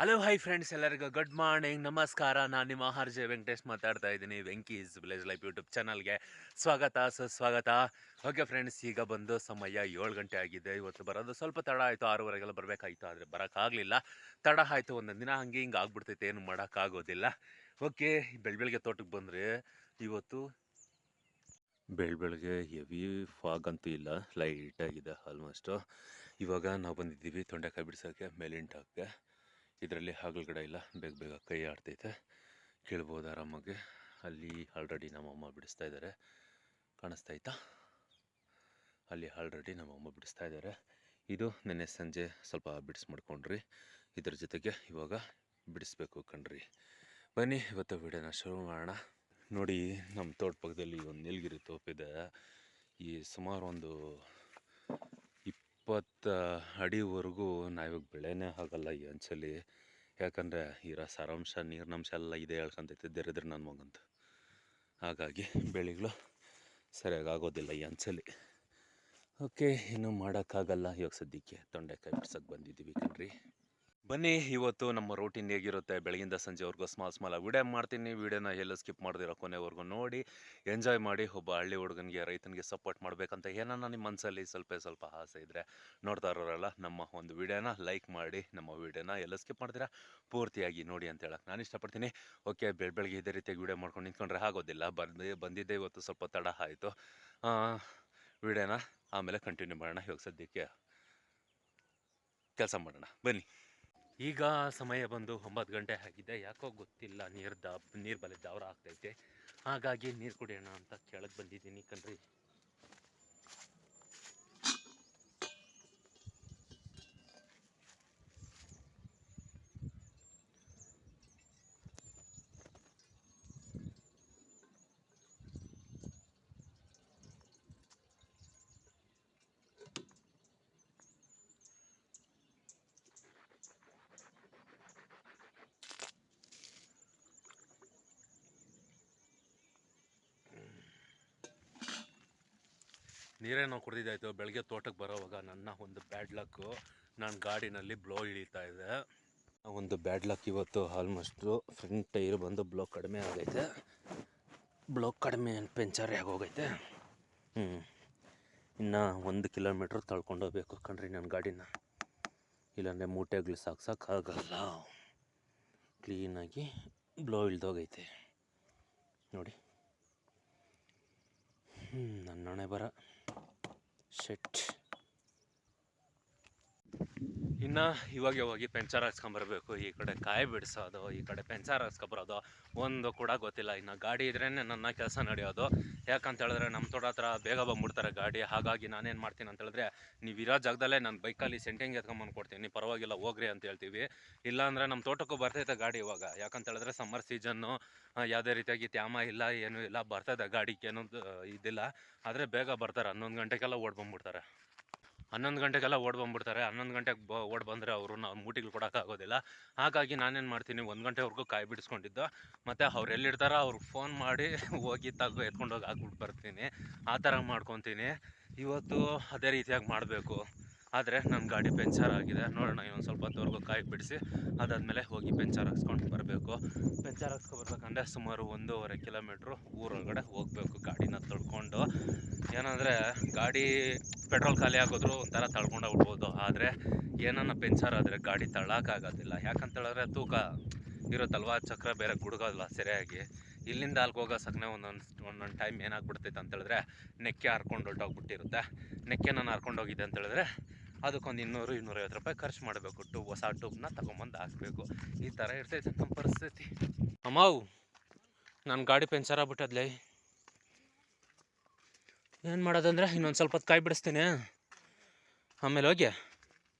Hello hi friends, ಎಲ್ಲರಿಗೂ good morning, ನಮಸ್ಕಾರ. ನಾನು ನಿಮ್ಮ ಆರ್ ಜೆ ವೆಂಕಟೇಶ್ ಮಾತಾಡ್ತಾ ಇದ್ದೀನಿ. ವೆಂಕೀಸ್ ವಿಲೇಜ್ ಲೈಫ್ ಯೂಟ್ಯೂಬ್ ಚಾನಲ್ಗೆ ಸ್ವಾಗತ, ಸುಸ್ವಾಗತ. ಓಕೆ ಫ್ರೆಂಡ್ಸ್, ಈಗ ಬಂದು ಸಮಯ 7 ಗಂಟೆ ಆಗಿದೆ. ಇವತ್ತು ಬರೋದು ಸ್ವಲ್ಪ ತಡ ಆಯಿತು. 6:30ಗೆಲ್ಲ ಬರಬೇಕಾಯಿತು, ಆದರೆ ಬರೋಕ್ಕಾಗಲಿಲ್ಲ. ತಡ ಆಯಿತು, ಒಂದೊಂದು ದಿನ ಹಂಗೆ ಹಿಂಗೆ ಆಗ್ಬಿಡ್ತೈತೆ, ಏನು ಮಾಡೋಕ್ಕಾಗೋದಿಲ್ಲ. ಓಕೆ, ಬೆಳಗ್ಗೆ ತೋಟಕ್ಕೆ ಬಂದರೆ ಇವತ್ತು ಬೆಳಗ್ಗೆ ಹೆವಿ ಫಾಗ್ ಅಂತೂ ಇಲ್ಲ, ಲೈಟಾಗಿದೆ ಆಲ್ಮೋಸ್ಟು. ಇವಾಗ ನಾವು ಬಂದಿದ್ದೀವಿ ತೊಂಡೆಕಾಯಿ ಬಿಡ್ಸೋಕ್ಕೆ, ಮೇಲಿಂಟಾಕ್ಕೆ. ಇದರಲ್ಲಿ ಹಾಗಲಗಡೆ ಇಲ್ಲ, ಬೇಗ ಬೇಗ ಕೈ ಆಡ್ತೈತೆ, ಕೇಳ್ಬೋದು ಆರಾಮಾಗಿ. ಅಲ್ಲಿ ಆಲ್ರೆಡಿ ನಮ್ಮಮ್ಮ ಬಿಡಿಸ್ತಾ ಇದ್ದಾರೆ, ಕಾಣಿಸ್ತೈತಾ? ಅಲ್ಲಿ ಆಲ್ರೆಡಿ ನಮ್ಮಮ್ಮ ಬಿಡಿಸ್ತಾ ಇದ್ದಾರೆ. ಇದು ನೆನ್ನೆ ಸಂಜೆ ಸ್ವಲ್ಪ ಬಿಡಿಸ್ ಮಾಡ್ಕೊಂಡ್ರಿ, ಇದ್ರ ಜೊತೆಗೆ ಇವಾಗ ಬಿಡಿಸ್ಬೇಕು ಕಣ್ರಿ. ಬನ್ನಿ ಇವತ್ತು ವಿಡಿಯೋನ ಶುರು ಮಾಡೋಣ. ನೋಡಿ, ನಮ್ಮ ತೋಟ ಪಕ್ಕದಲ್ಲಿ ಒಂದು ನೀಲಗಿರಿ ತೋಪಿದೆ. ಈ ಸುಮಾರು ಒಂದು 20 ಅಡಿವರೆಗೂ ನಾವಿವಾಗ ಬೆಳೆನೇ ಆಗಲ್ಲ ಈ ಅಂಚಲ್ಲಿ. ಯಾಕಂದರೆ ಇರೋ ಸಾರಾಂಶ, ನೀರಿನಂಶ ಎಲ್ಲ ಇದೆ ಹೇಳ್ಕೊಂತೈತೆ ದರಿದ್ರ ನನ್ನ ಮಗಂತ. ಹಾಗಾಗಿ ಬೆಳೆಗಳು ಸರಿಯಾಗಿ ಆಗೋದಿಲ್ಲ ಈ ಅಂಚಲ್ಲಿ. ಓಕೆ, ಇನ್ನೂ ಮಾಡೋಕ್ಕಾಗಲ್ಲ. ಇವಾಗ ಸದ್ಯಕ್ಕೆ ತೊಂಡೆಕಾಯಿ ಬಿಡ್ಸೋಕ್ಕೆ ಬಂದಿದ್ದೀವಿ ಕಣ್ರಿ. ಬನ್ನಿ, ಇವತ್ತು ನಮ್ಮ ರೂಟೀನ್ ಹೇಗಿರುತ್ತೆ ಬೆಳಗಿಂದ ಸಂಜೆವರೆಗೂ ಸ್ಮಾಲ್ ವಿಡಿಯೋ ಮಾಡ್ತೀನಿ. ವಿಡಿಯೋನ ಎಲ್ಲ ಸ್ಕಿಪ್ ಮಾಡ್ದಿರೋ ಕೊನೆವರೆಗೂ ನೋಡಿ ಎಂಜಾಯ್ ಮಾಡಿ. ಒಬ್ಬ ಹಳ್ಳಿ ಹುಡುಗನಿಗೆ, ರೈತನಿಗೆ ಸಪೋರ್ಟ್ ಮಾಡಬೇಕಂತ ಏನನ್ನ ನಿಮ್ಮ ಮನಸ್ಸಲ್ಲಿ ಸ್ವಲ್ಪ ಆಸೆ ಇದ್ದರೆ ನೋಡ್ತಾ ಇರೋರಲ್ಲ, ನಮ್ಮ ಒಂದು ವಿಡಿಯೋನ ಲೈಕ್ ಮಾಡಿ, ನಮ್ಮ ವಿಡಿಯೋನ ಎಲ್ಲ ಸ್ಕಿಪ್ ಮಾಡ್ತೀರಾ ಪೂರ್ತಿಯಾಗಿ ನೋಡಿ ಅಂತ ಹೇಳಕ್ಕೆ ನಾನು ಇಷ್ಟಪಡ್ತೀನಿ. ಓಕೆ, ಬೆಳಗ್ಗೆ ಇದೇ ರೀತಿಯಾಗಿ ವಿಡಿಯೋ ಮಾಡ್ಕೊಂಡು ನಿಂತ್ಕೊಂಡ್ರೆ ಆಗೋದಿಲ್ಲ. ಬಂದಿದ್ದೆ ಇವತ್ತು ಸ್ವಲ್ಪ ತಡ ಆಯಿತು. ವಿಡಿಯೋನ ಆಮೇಲೆ ಕಂಟಿನ್ಯೂ ಮಾಡೋಣ. ಇವಾಗ ಸದ್ಯಕ್ಕೆ ಕೆಲಸ ಮಾಡೋಣ ಬನ್ನಿ. ಈಗ ಸಮಯ ಬಂದು 9 ಗಂಟೆ ಆಗಿದೆ. ಯಾಕೋ ಗೊತ್ತಿಲ್ಲ, ನೀರು ಬಲೆ ದಾವರ ಆಗ್ತೈತೆ. ಹಾಗಾಗಿ ನೀರು ಕುಡಿಯೋಣ ಅಂತ ಕೆಳಗೆ ಬಂದಿದ್ದೀನಿ ಕಣ್ರಿ. ನೀರೇನೋ ಕುಡಿದಾಯ್ತು. ಬೆಳಗ್ಗೆ ತೋಟಕ್ಕೆ ಬರೋವಾಗ ನನ್ನ ಒಂದು ಬ್ಯಾಡ್ ಲಕ್ಕು, ನಾನು ಗಾಡಿನಲ್ಲಿ ಬ್ಲೋ ಇಳೀತಾ ಇದೆ. ಒಂದು ಬ್ಯಾಡ್ ಲಕ್ ಇವತ್ತು. ಆಲ್ಮೋಸ್ಟು ಫ್ರಂಟ್ ಟೈರ್ ಬಂದು ಬ್ಲೋ ಕಡಿಮೆ ಆಗೈತೆ. ಬ್ಲೋ ಕಡಿಮೆ ಪಂಚರ್ ಆಗೋಗೈತೆ. ಇನ್ನು 1 ಕಿಲೋಮೀಟ್ರ್ ತಳ್ಕೊಂಡೋಗ್ಬೇಕು ಕಣ್ರಿ ನನ್ನ ಗಾಡಿನ. ಇಲ್ಲಾಂದರೆ ಮೂಟೆಗಳು ಸಾಕ್ಸೋಕ್ಕಾಗಲ್ಲ. ಕ್ಲೀನಾಗಿ ಬ್ಲೋ ಇಳ್ದೋಗೈತೆ ನೋಡಿ. ನನ್ನ ಹಣೆ ಬರ ಶೆಟ್. ಇನ್ನು ಇವಾಗ ಹೋಗಿ ಪಂಚರ್ ಹಾಕ್ಸ್ಕೊಂಬರ್ಬೇಕು. ಈ ಕಡೆ ಕಾಯಿ ಬಿಡಿಸೋದು, ಈ ಕಡೆ ಪಂಚರ್ ಹಾಕ್ಸ್ಕೊಬರೋದು ಒಂದು ಕೂಡ ಗೊತ್ತಿಲ್ಲ. ಇನ್ನು ಗಾಡಿ ಇದ್ರೇ ನನ್ನ ಕೆಲಸ ನಡೆಯೋದು. ಯಾಕಂತ ಹೇಳಿದ್ರೆ ನಮ್ಮ ತೋಟ ಹತ್ರ ಬೇಗ ಬಂದ್ಬಿಡ್ತಾರೆ ಗಾಡಿ. ಹಾಗಾಗಿ ನಾನೇನು ಮಾಡ್ತೀನಿ ಅಂತ ಹೇಳಿದ್ರೆ, ನೀವು ಇರೋ ಜಾಗದಲ್ಲೇ ನನ್ನ ಬೈಕಲ್ಲಿ ಸೆಂಟಿಂಗ್ ಎತ್ಕೊಂಬಂದು ಕೊಡ್ತೀನಿ, ಪರವಾಗಿಲ್ಲ ಹೋಗ್ರಿ ಅಂತ ಹೇಳ್ತೀವಿ. ಇಲ್ಲಾಂದರೆ ನಮ್ಮ ತೋಟಕ್ಕೂ ಬರ್ತೈತೆ ಗಾಡಿ ಇವಾಗ. ಯಾಕಂತ ಹೇಳಿದ್ರೆ ಸಮ್ಮರ್ ಸೀಸನ್ನು, ಯಾವುದೇ ರೀತಿಯಾಗಿ ತ್ಯಾಮ ಇಲ್ಲ, ಏನೂ ಇಲ್ಲ, ಬರ್ತದೆ ಗಾಡಿಗೆ ಏನೊಂದು ಇದಿಲ್ಲ. ಆದರೆ ಬೇಗ ಬರ್ತಾರೆ, 11 ಗಂಟೆಗೆಲ್ಲ ಓಡ್ ಬಂದ್ಬಿಡ್ತಾರೆ. 11 ಗಂಟೆಗೆಲ್ಲ ಓಡ್ ಬಂದ್ಬಿಡ್ತಾರೆ. 11 ಗಂಟೆಗೆ ಓಡ್ ಬಂದರೆ ಅವರು ನಾವು ಮೂಟಿಗಳು ಕೊಡೋಕ್ಕಾಗೋದಿಲ್ಲ. ಹಾಗಾಗಿ ನಾನೇನು ಮಾಡ್ತೀನಿ, 1 ಗಂಟೆವರೆಗೂ ಕಾಯಿ ಬಿಡಿಸ್ಕೊಂಡಿದ್ದು, ಮತ್ತು ಅವ್ರು ಎಲ್ಲಿರ್ತಾರೋ ಅವ್ರಿಗೆ ಫೋನ್ ಮಾಡಿ ಹೋಗಿ ಎತ್ಕೊಂಡೋಗಿ ಹಾಕ್ಬಿಟ್ಟು ಬರ್ತೀನಿ. ಆ ಥರ ಮಾಡ್ಕೊತೀನಿ. ಇವತ್ತು ಅದೇ ರೀತಿಯಾಗಿ ಮಾಡಬೇಕು. ಆದರೆ ನನ್ನ ಗಾಡಿ ಪಂಚರ್ ಆಗಿದೆ. ನೋಡೋಣ, ಇನ್ನೊಂದು ಸ್ವಲ್ಪ ಹೊತ್ತವರೆಗೂ ಕಾಯಿ ಬಿಡಿಸಿ ಅದಾದಮೇಲೆ ಹೋಗಿ ಪಂಚರ್ ಹಾಕ್ಸ್ಕೊಂಡು ಬರಬೇಕು. ಪಂಚರ್ ಹಾಕ್ಸ್ಕೊಬರ್ಬೇಕಂದ್ರೆ ಸುಮಾರು 1.5 ಕಿಲೋಮೀಟ್ರು ಊರೊಳಗಡೆ ಹೋಗಬೇಕು ಗಾಡಿನ ತಳ್ಕೊಂಡು. ಏನಂದರೆ ಗಾಡಿ ಪೆಟ್ರೋಲ್ ಖಾಲಿ ಆಗೋದ್ರು ಒಂಥರ ತಳ್ಕೊಂಡೋಗ್ಬಿಡ್ಬೋದು. ಆದರೆ ಏನನ್ನ ಪಂಚರ್ ಆದರೆ ಗಾಡಿ ತಳ್ಳೋಕ್ಕಾಗೋದಿಲ್ಲ. ಯಾಕಂತ ಹೇಳಿದ್ರೆ ತೂಕ ಇರುತ್ತಲ್ವ, ಚಕ್ರ ಬೇರೆ ಗುಡುಗೋಲ್ಲ ಸರಿಯಾಗಿ. ಇಲ್ಲಿಂದ ಅಲ್ಲಿಗೆ ಹೋಗೋ ಸಕ್ಕನೆ ಒಂದೊಂದು ಟೈಮ್ ಏನಾಗ್ಬಿಡ್ತೈತೆ ಅಂತೇಳಿದ್ರೆ, ನೆಕ್ಕೆ ಹರ್ಕೊಂಡು ಹೊರಟೋಗ್ಬಿಟ್ಟಿರುತ್ತೆ. ನೆಕ್ಕೆ ನಾನು ಹರ್ಕೊಂಡೋಗಿದೆ ಅಂತೇಳಿದ್ರೆ ಅದಕ್ಕೊಂದು 200-250 ರೂಪಾಯಿ ಖರ್ಚು ಮಾಡಬೇಕು. ಹೊಸ ಟ್ಯೂಬ್ನ ತಗೊಂಬಂದು ಹಾಕಬೇಕು. ಈ ಥರ ಇರ್ತೈತೆ ನಮ್ಮ ಪರಿಸ್ಥಿತಿ. ಅಮ್ಮವು ನನ್ನ ಗಾಡಿ ಪಂಚರ್ ಆಗ್ಬಿಟ್ಟದ್ಲೇ. ಏನು ಮಾಡೋದಂದರೆ, ಇನ್ನೊಂದು ಸ್ವಲ್ಪ ಹೊತ್ತು ಕಾಯಿ ಬಿಡಿಸ್ತೀನಿ, ಆಮೇಲೆ ಹೋಗಿ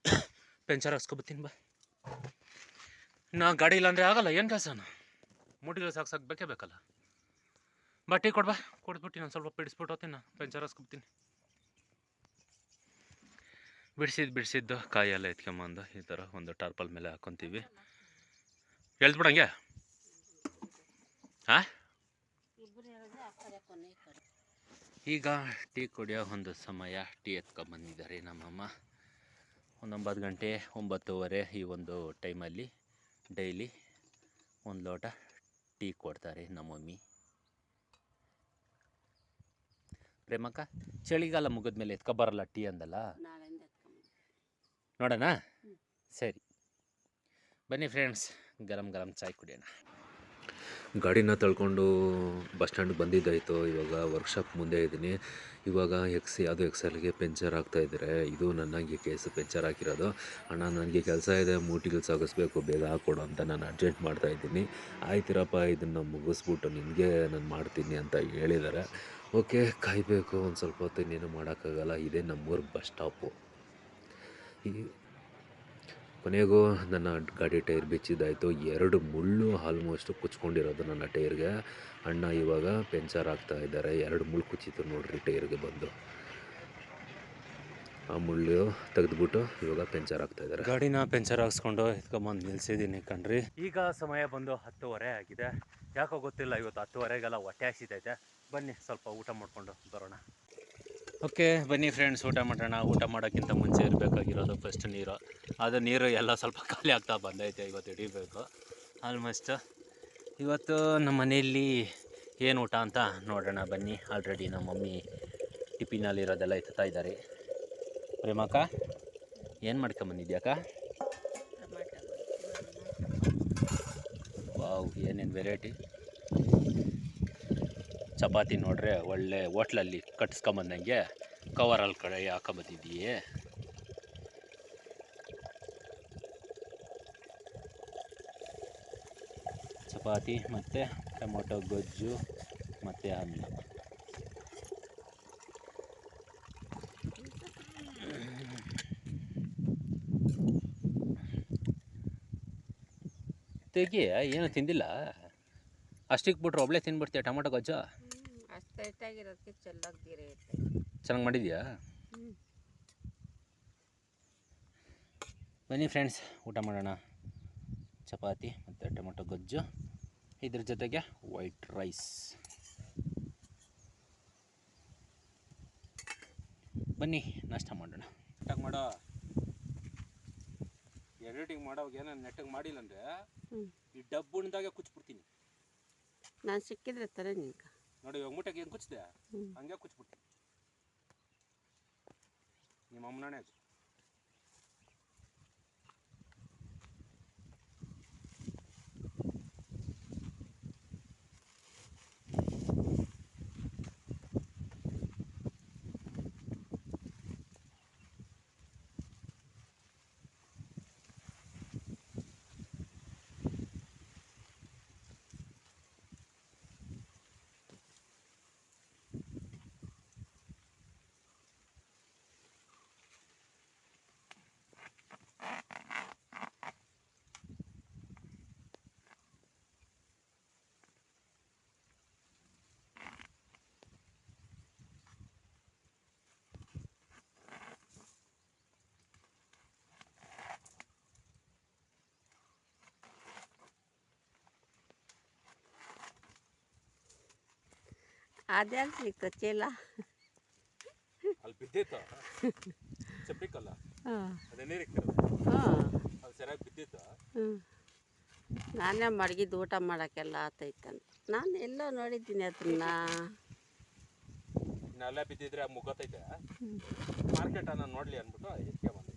ಪಂಚರ್ ಹಾಕ್ಸ್ಕೊಬತ್ತೀನಿ ಬಾ. ನಾ ಗಾಡಿ ಇಲ್ಲಾಂದರೆ ಆಗಲ್ಲ. ಏನು ಕೆಲಸನ, ಮೂಟಿಗಳು ಸಾಕ್ಸಕ್ಕೆ ಬೇಕೇ ಬೇಕಲ್ಲ. ಬಾ, ಟೀ ಕೊಡ್ಬಾ, ಕೊಡ್ಬಿಟ್ಟು ಇನ್ನೊಂದು ಸ್ವಲ್ಪ ಬಿಡಿಸ್ಬಿಟ್ಟು ಹೋಗ್ತೀನಿ, ನಾನು ಪಂಚರ್ ಹಾಕ್ಸ್ಕೊಬತ್ತೀನಿ. ಬಿಡಿಸಿದ್ದು ಕಾಯಿ ಎಲ್ಲ ಎತ್ಕೊಂಬಂದು ಈ ಥರ ಒಂದು ಟಾರ್ಪಲ್ ಮೇಲೆ ಹಾಕ್ಕೊತೀವಿ. ಹೇಳ್ಬಿಡಂಗೆ. ಹಾಂ, ಈಗ ಟೀ ಕುಡಿಯೋ ಒಂದು ಸಮಯ. ಟೀ ಎತ್ಕೊಂಬಂದಿದ್ದಾರೆ ನಮ್ಮಮ್ಮ. ಒಂದು 9 ಗಂಟೆ 9:15 ಈ ಒಂದು ಟೈಮಲ್ಲಿ ಡೈಲಿ ಒಂದು ಲೋಟ ಟೀ ಕೊಡ್ತಾರೆ ನಮ್ಮ ಮಮ್ಮಿ. ಪ್ರೇಮಕ್ಕ ಚಳಿಗಾಲ ಮುಗಿದ್ಮೇಲೆ ಎತ್ಕೊಬರಲ್ಲ ಟೀ ಅಂದಲ್ಲ, ನೋಡೋಣ. ಸರಿ ಬನ್ನಿ ಫ್ರೆಂಡ್ಸ್, ಗರಂ ಗರಂ ಚಾಯ್ ಕುಡಿಯೋಣ. ಗಾಡಿನ ತಳ್ಕೊಂಡು ಬಸ್ ಸ್ಟ್ಯಾಂಡ್ಗೆ ಬಂದಿದ್ದಾಯಿತು. ಇವಾಗ ವರ್ಕ್ಶಾಪ್ ಮುಂದೆ ಇದ್ದೀನಿ. ಇವಾಗ ಯಾವುದೋ ಎಕ್ಸೆಲ್ಗೆ ಪಂಚರ್ ಆಗ್ತಾಯಿದ್ದಾರೆ. ಇದು ನನಗೆ ಕೇಸು ಪಂಚರ್ ಹಾಕಿರೋದು. ಅಣ್ಣ ನನಗೆ ಕೆಲಸ ಇದೆ, ಮೂಟಿಗಳು ಸಾಗಿಸ್ಬೇಕು, ಬೇಗ ಹಾಕ್ಕೊಡು ಅಂತ ನಾನು ಅರ್ಜೆಂಟ್ ಮಾಡ್ತಾಯಿದ್ದೀನಿ. ಆಯ್ತಿರಪ್ಪ, ಇದನ್ನು ಮುಗಿಸ್ಬಿಟ್ಟು ನಿನಗೆ ನಾನು ಮಾಡ್ತೀನಿ ಅಂತ ಹೇಳಿದ್ದಾರೆ. ಓಕೆ, ಕಾಯಬೇಕು ಒಂದು ಸ್ವಲ್ಪ ಹೊತ್ತು, ಇನ್ನೇನು ಮಾಡೋಕ್ಕಾಗಲ್ಲ. ಇದೇ ನಮ್ಮೂರು ಬಸ್ ಸ್ಟಾಪು. ಈ ಕೊನೆಗೂ ನನ್ನ ಗಾಡಿ ಟೈರ್ ಬಿಚ್ಚಿದ್ದಾಯಿತು. 2 ಮುಳ್ಳು ಆಲ್ಮೋಸ್ಟು ಕುಚ್ಕೊಂಡಿರೋದು ನನ್ನ ಟೈರ್ಗೆ. ಅಣ್ಣ ಇವಾಗ ಪಂಚರ್ ಆಗ್ತಾ ಇದ್ದಾರೆ. 2 ಮುಳ್ಳು ಕುಚ್ಚಿತ್ತು ನೋಡ್ರಿ ಟೈರ್ಗೆ ಬಂದು. ಆ ಮುಳ್ಳು ತೆಗೆದುಬಿಟ್ಟು ಇವಾಗ ಪಂಚರ್ ಆಗ್ತಾ ಇದ್ದಾರೆ. ಗಾಡಿನ ಪಂಚರ್ ಹಾಕ್ಸ್ಕೊಂಡು ಎತ್ಕೊಂಬಂದು ನಿಲ್ಸಿದ್ದೀನಿ ಕಣ್ರಿ. ಈಗ ಸಮಯ ಬಂದು 10:30 ಆಗಿದೆ. ಯಾಕೋ ಗೊತ್ತಿಲ್ಲ, ಇವತ್ತು 10:30ಗೆಲ್ಲ ಹೊಟ್ಟೆ ಹಸಿತೈತೆ. ಬನ್ನಿ ಸ್ವಲ್ಪ ಊಟ ಮಾಡಿಕೊಂಡು ಬರೋಣ. ಓಕೆ ಬನ್ನಿ ಫ್ರೆಂಡ್ಸ್, ಊಟ ಮಾಡೋಣ. ಊಟ ಮಾಡೋಕ್ಕಿಂತ ಮುಂಚೆ ಇರಬೇಕಾಗಿರೋದು ಫಸ್ಟ್ ನೀರು. ಅದು ನೀರು ಎಲ್ಲ ಸ್ವಲ್ಪ ಖಾಲಿ ಆಗ್ತಾ ಬಂದೈತೆ. ಇವತ್ತು ಹಿಡಿಬೇಕು ಆಲ್ಮೋಸ್ಟ್. ಇವತ್ತು ನಮ್ಮ ಮನೆಯಲ್ಲಿ ಏನು ಊಟ ಅಂತ ನೋಡೋಣ ಬನ್ನಿ. ಆಲ್ರೆಡಿ ನಮ್ಮ ಮಮ್ಮಿ ಟಿಫಿನಲ್ಲಿರೋದೆಲ್ಲ ಎತ್ತಾ ಇದ್ದಾರೆ. ಪ್ರೇಮಕ್ಕ ಏನು ಮಾಡ್ಕೊಂಬಂದಿದ್ಯಾಕ? ವಾವ್, ಏನೇನು ವೆರೈಟಿ ಚಪಾತಿ ನೋಡ್ರೆ ಒಳ್ಳೆ ಹೋಟ್ಲಲ್ಲಿ ಕಟ್ಸ್ಕೊಂಬಂದಂಗೆ ಕವರಲ್ಲಿ ಕಡೆ ಹಾಕೊಂಬಂದಿದ್ದೀಯೇ. ಚಪಾತಿ ಮತ್ತು ಟೊಮೊಟೊ ಗೊಜ್ಜು ಮತ್ತು ಅನ್ನ. ತೆಗಿ, ಏನೂ ತಿಂದಿಲ್ಲ. ಅಷ್ಟಿಗೆ ಬಿಟ್ರೆ ಒಬ್ಳೆ ತಿನ್ಬಿಡ್ತೀಯ ಟೊಮೊಟೊ ಗೊಜ್ಜು? ಚೆನ್ನಾಗಿ ಮಾಡಿದ್ಯಾ? ಬನ್ನಿ ಫ್ರೆಂಡ್ಸ್, ಊಟ ಮಾಡೋಣ. ಚಪಾತಿ ಮತ್ತು ಟೊಮೊಟೊ ಗೊಜ್ಜು, ಇದ್ರ ಜೊತೆಗೆ ವೈಟ್ ರೈಸ್. ಬನ್ನಿ ನಾಷ್ಟ ಮಾಡೋಣ. ನೆಟ್ಟಗೆ ಮಾಡೋ, ಎಡಿಟಿಂಗ್ ಮಾಡೋವಾಗ ಏನೋ ನೆಟ್ಟಗೆ ಮಾಡಿಲ್ಲ ಅಂದರೆ ಈ ಡಬ್ಬುಣ್ದಾಗೆ ಕುಚ್ಬಿಡ್ತೀನಿ. ನಾನು ಸಿಕ್ಕಿದ್ರೆ ತರ ನಿಂಕ ನೋಡಿ, ಇವಾಗ ಮುಟ್ಟಕ್ಕೆ ಏನು ಕುಚ್ಚಿದೆ ಹಂಗೆ ಕುಚ್ಬಿಡ್ತೀನಿ. ನಿಮ್ಮ ಅಮ್ಮನೇ ಅದು. ಅದೆಲ್ಲ ಸಿಕ್ತು ಚೀಲ ಅಲ್ಲಿ ಬಿದ್ದಿತ್ತು ಚಪ್ಪಿಕಲ್ಲ, ಅದೇ ನೀರಿಗೆ ಅದು ಸರಿಯಾಗಿ ಬಿದ್ದಿತ್ತು. ನಾನೇ ಮಡಗಿದ್ದು ಊಟ ಮಾಡೋಕ್ಕೆಲ್ಲ ಆತೈತಂತ ನಾನು ಎಲ್ಲೋ ನೋಡಿದ್ದೀನಿ ಅದನ್ನ. ಇನ್ನೆಲ್ಲ ಬಿದ್ದಿದ್ರೆ ಮುಗತೈತೆ. ಮಾರ್ಕೆಟ್ ನಾನು ನೋಡಲಿ ಅಂದ್ಬಿಟ್ಟು ಎತ್ಕೆ ಬಂದೆ.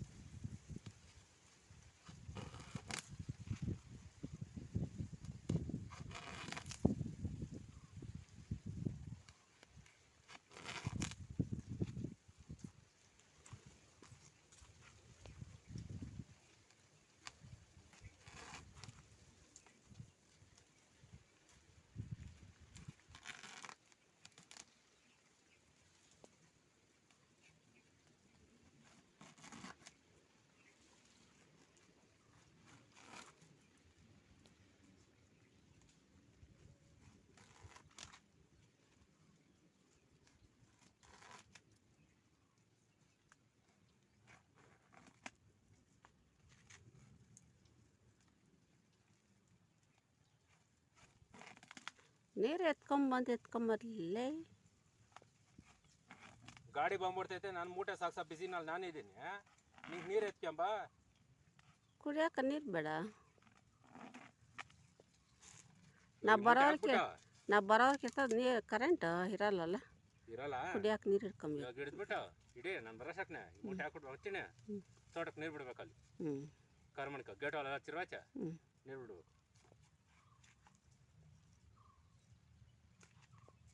ನೀರು ಎತ್ಕೊಂಬರ್ಲೇ. ಗಾಡಿ ಬಂದ್ಬಿಡ್ತೈತೆ, ನಾನು ಮೂಟೆ ಸಾಕ್ಸ ಬಿಸಿನಲ್ಲಿ ನಾನೇ ಇದ್ದೀನಿ. ನಿಂಗೆ ನೀರು ಎತ್ಕೊಂಬ. ಕುಡಿಯೋಕೆ ನೀರು ಬೇಡ. ನಾ ಇವ್ರ್ ಮೂಟೆ ಬರೋರ್ಗೆ ಹಾಕ್ಬಿಟ್ಟು ನಾ ಬರೋರ್ಗೆ ನೀರು ಕರೆಂಟ್ ಇರಲ್ಲಲ್ಲ ಇರಲ್ಲ. ಕುಡಿಯೋಕೆ ನೀರು ಇಟ್ಕೊಂಬೇಕು. ಇವಾಗ ಹಿಡಿದ್ಬಿಟ್ಟು ಇಡೀ ನಾನು ಬರೋಸಕ್ನೆ ಮೂಟೆ ಹಾಕ್ಬಿಟ್ಟು ಹೋಗ್ತೀನಿ. ಹ್ಞೂ ತೋಟಕ್ಕೆ ನೀರು ಬಿಡ್ಬೇಕಲ್ಲಿ ಹ್ಞೂ ಕಾರ್ಮಣಿಕ ಗೇಟ್ ಅಲ್ಲ ಚಿರ್ವಾಚ ಹ್ಞೂ ನೀರು ಬಿಡ್ಬೇಕು.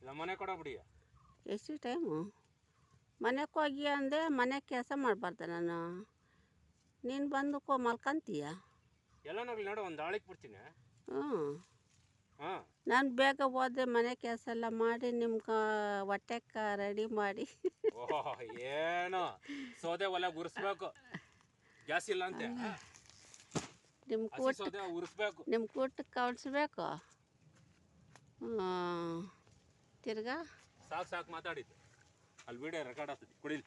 ಇಲ್ಲ ಮನೆ ಕೊಡೋಗ್ಬಿಡಿ. ಎಷ್ಟು ಟೈಮು ಮನೆಗೆ ಹೋಗಿ ಅಂದೆ ಮನೆ ಕೆಲಸ ಮಾಡಬಾರ್ದ ನಾನು? ನೀನು ಬಂದು ಮಲ್ಕೊಂತೀಯ? ಎಲ್ಲನಾಗ್ಲಿ ನೋಡು ಒಂದು ಆಳಿಗೆ ಬಿಡ್ತೀನಿ. ಹ್ಞೂ ಹಾಂ ನಾನು ಬೇಗ ಹೋದ್ರೆ ಮನೆ ಕೆಲಸ ಎಲ್ಲ ಮಾಡಿ ನಿಮ್ಗೆ ಹೊಟ್ಟೆಗೆ ರೆಡಿ ಮಾಡಿ ಓಹೋ ಏನು ಸೌದೆ ಒಲೆ ಉರಿಸ್ಬೇಕು. ಗ್ಯಾಸ್ ಇಲ್ಲ ಅಂತೆ. ನಿಮ್ಮ ಹಸಿ ಕೂಟ ಸೌದೆ ಉರಿಸ್ಬೇಕು. ನಿಮ್ಮ ಕೂಟಕ್ಕೆ ಕಳಿಸ್ಬೇಕು. ತಿರ್ಗಾ ಸಾಕು ಸಾಕು ಮಾತಾಡಿದ್ದು ಅಲ್ಲಿ ವಿಡಿಯೋ ರೆಕಾರ್ಡ್ ಆಗ್ತದೆ ಕುಡಿಲಿ.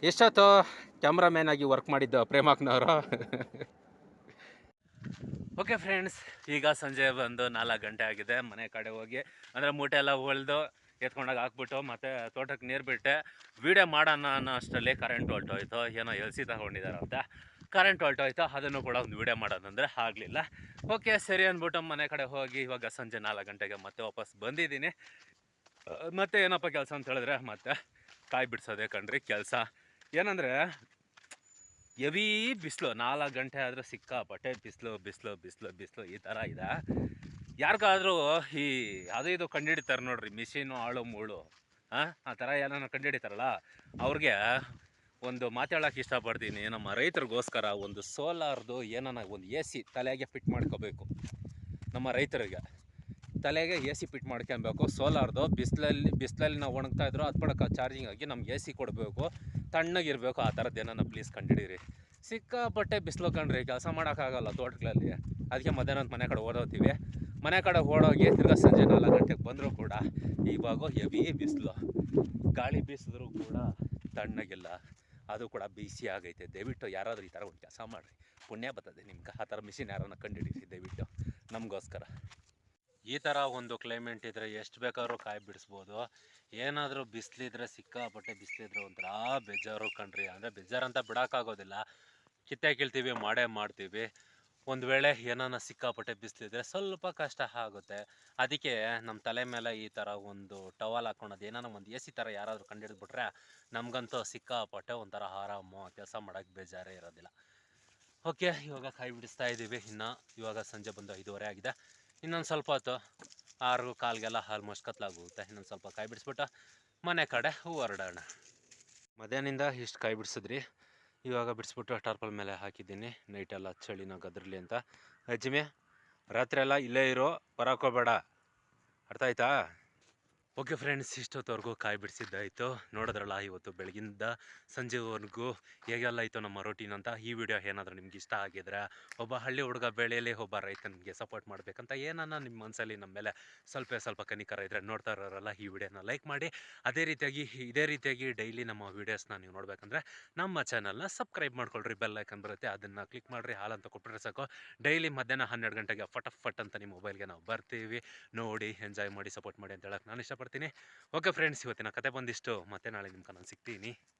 ಎಷ್ಟೊತ್ತು ಕ್ಯಾಮ್ರಾಮ್ಯಾನ್ ಆಗಿ ವರ್ಕ್ ಮಾಡಿದ್ದು ಪ್ರೇಮಾಕ್ನವರು. ಓಕೆ ಫ್ರೆಂಡ್ಸ್, ಈಗ ಸಂಜೆ ಬಂದು 4 ಗಂಟೆ ಆಗಿದೆ. ಮನೆ ಕಡೆ ಹೋಗಿ ಅಂದರೆ ಮೂಟೆ ಎಲ್ಲ ಹೊಲ್ದು ಎತ್ಕೊಂಡಾಗ ಹಾಕ್ಬಿಟ್ಟು ಮತ್ತೆ ತೋಟಕ್ಕೆ ನೀರು ಬಿಟ್ಟೆ. ವೀಡಿಯೋ ಮಾಡೋಣ ಅನ್ನೋ ಅಷ್ಟರಲ್ಲಿ ಕರೆಂಟ್ ಹೊಲ್ಟೋಯ್ತು. ಏನೋ ಎಲ್ಸಿ ತಗೊಂಡಿದ್ದಾರೆ ಅಂತ ಕರೆಂಟ್ ಹೊಲ್ಟೋಯ್ತು. ಅದನ್ನು ಕೂಡ ಒಂದು ವೀಡಿಯೋ ಮಾಡೋದಂದರೆ ಆಗಲಿಲ್ಲ. ಓಕೆ ಸರಿ ಅಂದ್ಬಿಟ್ಟು ಮನೆ ಕಡೆ ಹೋಗಿ ಇವಾಗ ಸಂಜೆ 4 ಗಂಟೆಗೆ ಮತ್ತೆ ವಾಪಸ್ ಬಂದಿದ್ದೀನಿ. ಮತ್ತೆ ಏನಪ್ಪ ಕೆಲಸ ಅಂತ ಹೇಳಿದ್ರೆ ಮತ್ತೆ ಕಾಯಿ ಬಿಡಿಸೋದೇ ಕಣ್ರಿ ಕೆಲಸ. ಏನಂದರೆ ಹೆವಿ ಬಿಸಿಲು, 4 ಗಂಟೆ ಆದರೆ ಸಿಕ್ಕಾಪಟ್ಟೆ ಬಿಸಿಲು ಬಿಸಿಲು ಬಿಸಿಲು ಬಿಸಿಲು ಈ ಥರ ಇದೆ. ಯಾರಿಗಾದ್ರೂ ಈ ಅದು ಇದು ಕಂಡುಹಿಡಿತಾರೆ ನೋಡ್ರಿ, ಮಿಷಿನು ಆಳು ಮೂಳು ಆ ಥರ ಏನಾನ ಕಂಡುಹಿಡಿತಾರಲ್ಲ ಅವ್ರಿಗೆ ಒಂದು ಮಾತಾಡೋಕೆ ಇಷ್ಟಪಡ್ತೀನಿ. ನಮ್ಮ ರೈತರಿಗೋಸ್ಕರ ಒಂದು ಸೋಲಾರ್ದು ಏನಾನ ಒಂದು AC ತಲೆಗೆ ಫಿಟ್ ಮಾಡ್ಕೋಬೇಕು. ನಮ್ಮ ರೈತರಿಗೆ ತಲೆಗೆ AC ಫಿಟ್ ಮಾಡ್ಕೊಬೇಕು. ಸೋಲಾರ್ದು ಬಿಸಿಲಲ್ಲಿ ನಾವು ಒಣಗ್ತಾ ಇದ್ರು ಅದು ಪಡಕ್ಕೆ ಚಾರ್ಜಿಂಗ್ ಆಗಿ ನಮ್ಗೆ AC ಕೊಡಬೇಕು, ತಣ್ಣಗಿರಬೇಕು. ಆ ಥರದ್ದು ಏನಾನ ಪ್ಲೀಸ್ ಕಂಡುಹಿಡೀರಿ. ಸಿಕ್ಕಾಪಟ್ಟೆ ಬಿಸಿಲು ಕಣ್ರಿ, ಕೆಲಸ ಮಾಡೋಕ್ಕಾಗಲ್ಲ ತೋಟಗಳಲ್ಲಿ. ಅದಕ್ಕೆ ಮಧ್ಯಾಹ್ನ ಮನೆ ಕಡೆ ಓಡೋಗ್ತೀವಿ. ಮನೆ ಕಡೆ ಓಡೋಗಿ ತಿರ್ಗಾ ಸಂಜೆ 4 ಗಂಟೆಗೆ ಬಂದರೂ ಕೂಡ ಇವಾಗ ಹೆವಿ ಬಿಸಿಲು. ಗಾಳಿ ಬೀಸಿದ್ರು ಕೂಡ ತಣ್ಣಗಿಲ್ಲ, ಅದು ಕೂಡ ಬಿಸಿ ಆಗೈತೆ. ದಯವಿಟ್ಟು ಯಾರಾದರೂ ಈ ಥರ ಒಂದು ಕೆಲಸ ಮಾಡಿರಿ, ಪುಣ್ಯ ಬರ್ತದೆ ನಿಮ್ಗೆ. ಆ ಥರ ಮಿಷಿನ್ ಯಾರನ್ನ ಕಂಡುಹಿಡೀರಿ ದಯವಿಟ್ಟು ನಮಗೋಸ್ಕರ. ಈ ಥರ ಒಂದು ಕ್ಲೈಮೇಟ್ ಇದ್ದರೆ ಎಷ್ಟು ಬೇಕಾದ್ರೂ ಕಾಯಿ ಬಿಡಿಸ್ಬೋದು. ಏನಾದರೂ ಬಿಸಿಲಿದ್ರೆ, ಸಿಕ್ಕಾಪಟ್ಟೆ ಬಿಸಿಲಿದ್ರೆ ಒಂಥರ ಬೇಜಾರು ಕಣ್ರಿ. ಅಂದರೆ ಬೇಜಾರಂತ ಬಿಡೋಕ್ಕಾಗೋದಿಲ್ಲ, ಕಿತ್ತೆ ಕೀಳ್ತೀವಿ, ಮಾಡೇ ಮಾಡ್ತೀವಿ. ಒಂದು ವೇಳೆ ಏನಾನ ಸಿಕ್ಕಾಪಟ್ಟೆ ಬಿಸಿಲಿದ್ರೆ ಸ್ವಲ್ಪ ಕಷ್ಟ ಆಗುತ್ತೆ. ಅದಕ್ಕೆ ನಮ್ಮ ತಲೆ ಮೇಲೆ ಈ ಥರ ಒಂದು ಟವಲ್ ಹಾಕ್ಕೊಳೋದು, ಏನಾನ ಒಂದು AC ಥರ ಯಾರಾದರೂ ಕಂಡುಹಿಡಿದ್ಬಿಟ್ರೆ ನಮಗಂತೂ ಸಿಕ್ಕಾಪಟ್ಟೆ ಒಂಥರ ಆರಾಮು, ಕೆಲಸ ಮಾಡೋಕ್ಕೆ ಬೇಜಾರೇ ಇರೋದಿಲ್ಲ. ಓಕೆ, ಇವಾಗ ಕಾಯಿ ಬಿಡಿಸ್ತಾ ಇದ್ದೀವಿ. ಇನ್ನು ಇವಾಗ ಸಂಜೆ ಬಂದು 5:30 ಆಗಿದೆ. ಇನ್ನೊಂದು ಸ್ವಲ್ಪ ಹೊತ್ತು 6:15ಗೆಲ್ಲ ಆಲ್ಮೋಸ್ಟ್ ಕತ್ಲಾಗೋಗುತ್ತೆ. ಇನ್ನೊಂದು ಸ್ವಲ್ಪ ಕಾಯಿ ಬಿಡಿಸ್ಬಿಟ್ಟು ಮನೆ ಕಡೆ ಹೊರಡೋಣ. ಮಧ್ಯಾಹ್ನದಿಂದ ಇಷ್ಟು ಕಾಯಿ ಬಿಡಿಸಿದ್ರಿ. ಇವಾಗ ಬಿಡಿಸ್ಬಿಟ್ಟು ಟಾರ್ಪಲ್ ಮೇಲೆ ಹಾಕಿದ್ದೀನಿ. ನೈಟೆಲ್ಲ ಚಳಿನ ಗದ್ರಲಿ ಅಂತ. ಅಜ್ಜಿಮೆ ರಾತ್ರಿ ಎಲ್ಲ ಇಲ್ಲೇ ಇರೋ, ಬರೋಕ್ಕೋಬೇಡ, ಅರ್ಥ ಆಯ್ತಾ? ಓಕೆ ಫ್ರೆಂಡ್ಸ್, ಇಷ್ಟೊತ್ತವರೆಗೂ ಕಾಯಿ ಬಿಡಿಸಿದ್ದಾಯಿತು. ನೋಡಿದ್ರಲ್ಲ ಇವತ್ತು ಬೆಳಗಿಂದ ಸಂಜೆವರೆಗೂ ಹೇಗೆಲ್ಲ ಇತ್ತು ನಮ್ಮ ರೊಟೀನ್ ಅಂತ. ಈ ವಿಡಿಯೋ ಏನಾದರೂ ನಿಮ್ಗೆ ಇಷ್ಟ ಆಗಿದ್ರೆ, ಒಬ್ಬ ಹಳ್ಳಿ ಹುಡುಗ ಬೆಳೆಯಲ್ಲಿ ಒಬ್ಬ ರೈತನಿಗೆ ಸಪೋರ್ಟ್ ಮಾಡಬೇಕಂತ ಏನಾನ ನಿಮ್ಮ ಮನಸ್ಸಲ್ಲಿ ನಮ್ಮ ಮೇಲೆ ಸ್ವಲ್ಪ ಕನಿಕರ ಇದ್ದರೆ ನೋಡ್ತಾ ಇರೋರೆಲ್ಲ ಈ ವಿಡಿಯೋನ ಲೈಕ್ ಮಾಡಿ. ಇದೇ ರೀತಿಯಾಗಿ ಡೈಲಿ ನಮ್ಮ ವೀಡಿಯೋಸ್ನ ನೀವು ನೋಡಬೇಕಂದ್ರೆ ನಮ್ಮ ಚಾನಲ್ನ ಸಬ್ಸ್ಕ್ರೈಬ್ ಮಾಡ್ಕೊಳ್ರಿ. ಬೆಲ್ ಐಕನ್ ಬರುತ್ತೆ, ಅದನ್ನು ಕ್ಲಿಕ್ ಮಾಡಿರಿ. ಹಾಲ್ ಅಂತ ಕೊಟ್ಟರೆ ಸಾಕು, ಡೈಲಿ ಮಧ್ಯಾಹ್ನ 12 ಗಂಟೆಗೆ ಫಟ್ ಅಂತ ನಿಮ್ಮ ಮೊಬೈಲ್ಗೆ ನಾವು ಬರ್ತೀವಿ. ನೋಡಿ, ಎಂಜಾಯ್ ಮಾಡಿ, ಸಪೋರ್ಟ್ ಮಾಡಿ ಅಂತ ಹೇಳಕ್ಕೆ ನಾನು ಇಷ್ಟಪಡ್ತೀನಿ. ಓಕೆ ಫ್ರೆಂಡ್ಸ್, ಇವತ್ತಿನ ಕತೆ ಬಂದಿಷ್ಟು. ಮತ್ತೆ ನಾಳೆ ನಿಮ್ಗೆ ನಾನು ಸಿಗ್ತೀನಿ.